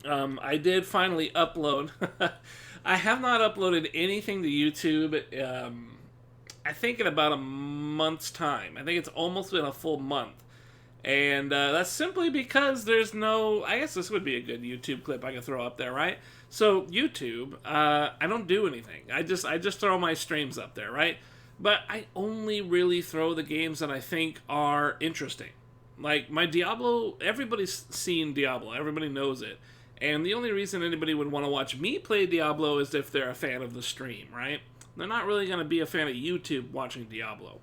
I did finally upload. I have not uploaded anything to YouTube. I think in about a month's time. I think it's almost been a full month. And that's simply because there's no. I guess this would be a good YouTube clip I could throw up there, right? So YouTube, I don't do anything. I just throw my streams up there, right? But I only really throw the games that I think are interesting. Like my Diablo, everybody's seen Diablo. Everybody knows it. And the only reason anybody would want to watch me play Diablo is if they're a fan of the stream, right? They're not really going to be a fan of YouTube watching Diablo.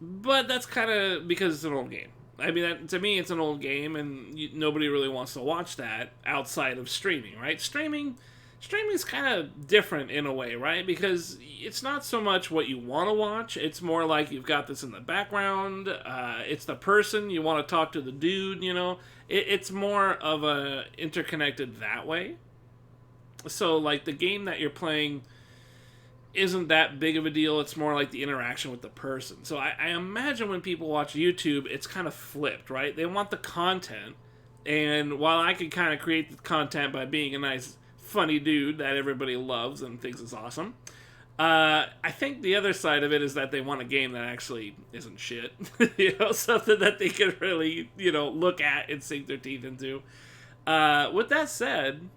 But that's kind of because it's an old game. I mean, to me, it's an old game, and nobody really wants to watch that outside of streaming, right? Streaming's kind of different in a way, right? Because it's not so much what you want to watch; it's more like you've got this in the background. It's the person you want to talk to, the dude. It's more of a interconnected that way. So, like the game that you're playing isn't that big of a deal. It's more like the interaction with the person. So I imagine when people watch YouTube, it's kind of flipped, right? They want the content, and while I could kind of create the content by being a nice, funny dude that everybody loves and thinks is awesome, I think the other side of it is that they want a game that actually isn't shit. Something that they can really, look at and sink their teeth into. With that said,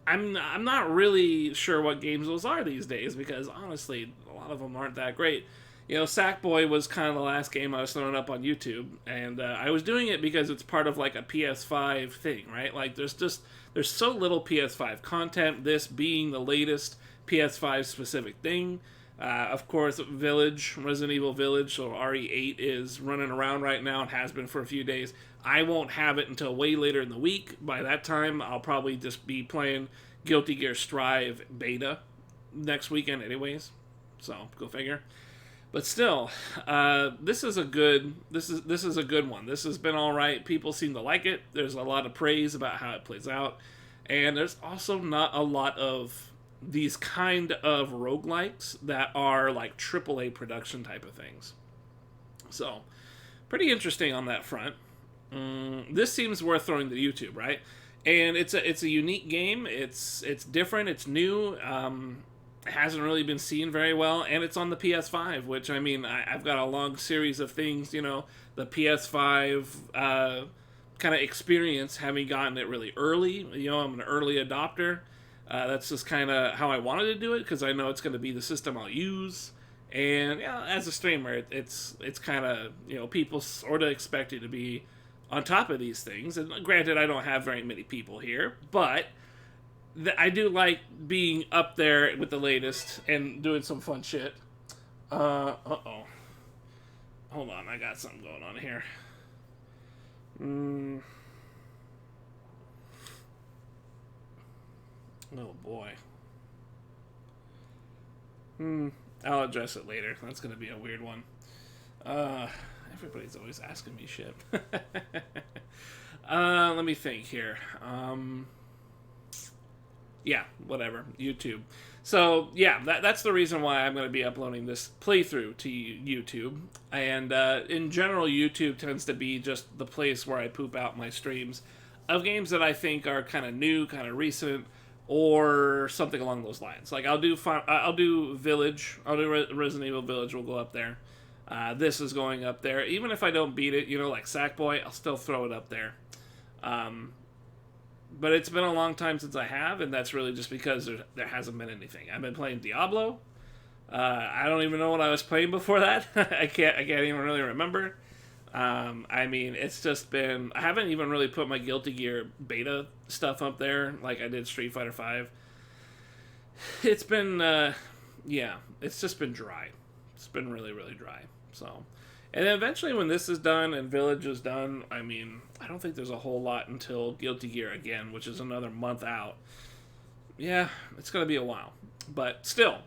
I'm not really sure what games those are these days because honestly, a lot of them aren't that great. Sackboy was kind of the last game I was throwing up on YouTube, and I was doing it because it's part of like a PS5 thing, right? Like there's so little PS5 content. This being the latest PS5 specific thing. Of course, Resident Evil Village, so RE8 is running around right now and has been for a few days. I won't have it until way later in the week. By that time, I'll probably just be playing Guilty Gear Strive beta next weekend, anyways. So go figure. But still, this is a good one. This has been all right. People seem to like it. There's a lot of praise about how it plays out, and there's also not a lot of these kind of roguelikes that are like AAA production type of things. So, pretty interesting on that front. This seems worth throwing to YouTube, right? And it's a unique game. It's different. It's new. It hasn't really been seen very well, and it's on the PS5. Which I mean, I've got a long series of things. The PS5 kind of experience, having gotten it really early. I'm an early adopter. That's just kind of how I wanted to do it because I know it's going to be the system I'll use. And yeah, as a streamer, it's kind of people sort of expect you to be on top of these things. And granted, I don't have very many people here, but I do like being up there with the latest and doing some fun shit. Uh-oh. Hold on, I got something going on here. Oh boy. I'll address it later. That's gonna be a weird one. Everybody's always asking me shit. Let me think here. Yeah, whatever. YouTube. So, yeah, that's the reason why I'm going to be uploading this playthrough to YouTube. And in general, YouTube tends to be just the place where I poop out my streams of games that I think are kind of new, kind of recent, or something along those lines. Like, I'll do Village. I'll do Resident Evil Village. Will go up there. This is going up there. Even if I don't beat it, like Sackboy, I'll still throw it up there. But it's been a long time since I have, and that's really just because there hasn't been anything. I've been playing Diablo. I don't even know what I was playing before that. I can't even really remember. I mean, it's just been. I haven't even really put my Guilty Gear beta stuff up there like I did Street Fighter V. It's been, yeah, it's just been dry. It's been really, really dry. So, and then eventually when this is done and Village is done, I mean, I don't think there's a whole lot until Guilty Gear again, which is another month out. Yeah, it's going to be a while. But still,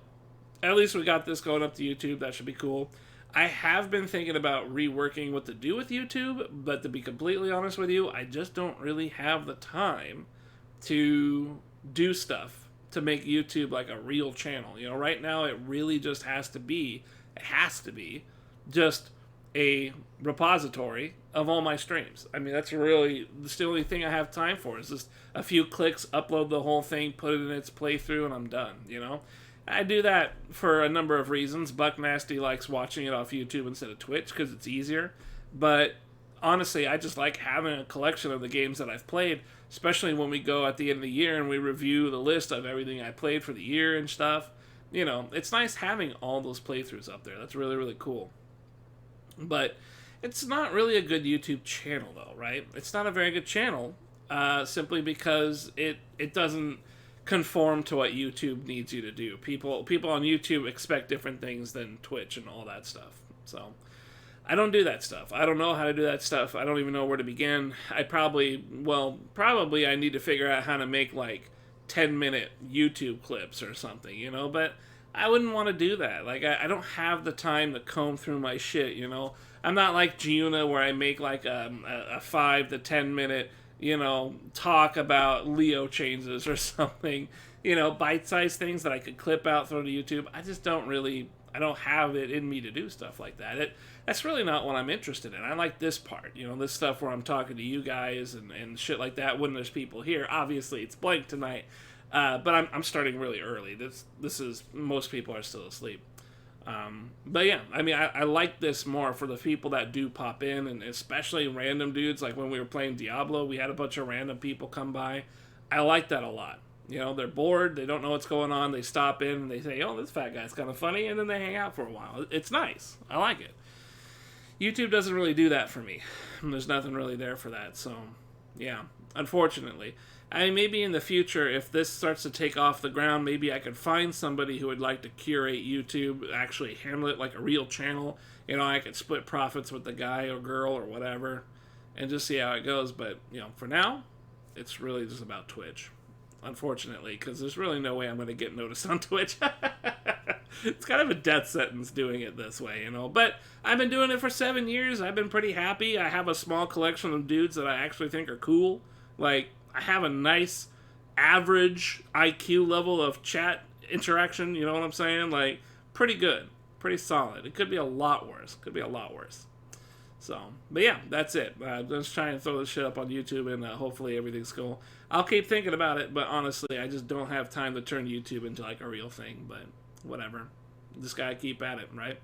at least we got this going up to YouTube. That should be cool. I have been thinking about reworking what to do with YouTube, but to be completely honest with you, I just don't really have the time to do stuff to make YouTube like a real channel. Right now it really just has to be just a repository of all my streams. I mean, that's the only thing I have time for is just a few clicks, upload the whole thing, put it in its playthrough, and I'm done, you know? I do that for a number of reasons. Buck Nasty likes watching it off YouTube instead of Twitch because it's easier. But honestly, I just like having a collection of the games that I've played, especially when we go at the end of the year and we review the list of everything I played for the year and stuff. You know, it's nice having all those playthroughs up there. That's really, really cool. But it's not really a good YouTube channel, though, right? It's not a very good channel, simply because it doesn't conform to what YouTube needs you to do. People on YouTube expect different things than Twitch and all that stuff. So I don't do that stuff. I don't know how to do that stuff. I don't even know where to begin. Probably I need to figure out how to make like 10-minute YouTube clips or something, you know, but I wouldn't want to do that. Like, I don't have the time to comb through my shit, you know. I'm not like Giuna where I make like a 5 to 10 minute, you know, talk about Leo changes or something, you know, bite-sized things that I could clip out, throw to YouTube. I don't have it in me to do stuff like that. That's really not what I'm interested in. I like this part, you know, this stuff where I'm talking to you guys and shit like that when there's people here. Obviously, it's blank tonight, but I'm starting really early. This is, most people are still asleep. But yeah, I mean, I like this more for the people that do pop in, and especially random dudes. Like when we were playing Diablo, we had a bunch of random people come by. I like that a lot. You know, they're bored, they don't know what's going on, they stop in and they say, oh, this fat guy's kind of funny, and then they hang out for a while. It's nice. I like it. YouTube doesn't really do that for me. There's nothing really there for that, so yeah, unfortunately. I mean, maybe in the future, if this starts to take off the ground, maybe I could find somebody who would like to curate YouTube, actually handle it like a real channel. You know, I could split profits with the guy or girl or whatever and just see how it goes. But, you know, for now, it's really just about Twitch. Unfortunately, because there's really no way I'm going to get noticed on Twitch. It's kind of a death sentence doing it this way, you know. But I've been doing it for 7 years. I've been pretty happy. I have a small collection of dudes that I actually think are cool. Like, I have a nice average IQ level of chat interaction, you know what I'm saying? Like, pretty good. Pretty solid. It could be a lot worse. So, but yeah, that's it. Just trying to throw this shit up on YouTube, and hopefully everything's cool. I'll keep thinking about it, but honestly, I just don't have time to turn YouTube into like a real thing. But whatever. Just gotta keep at it, right?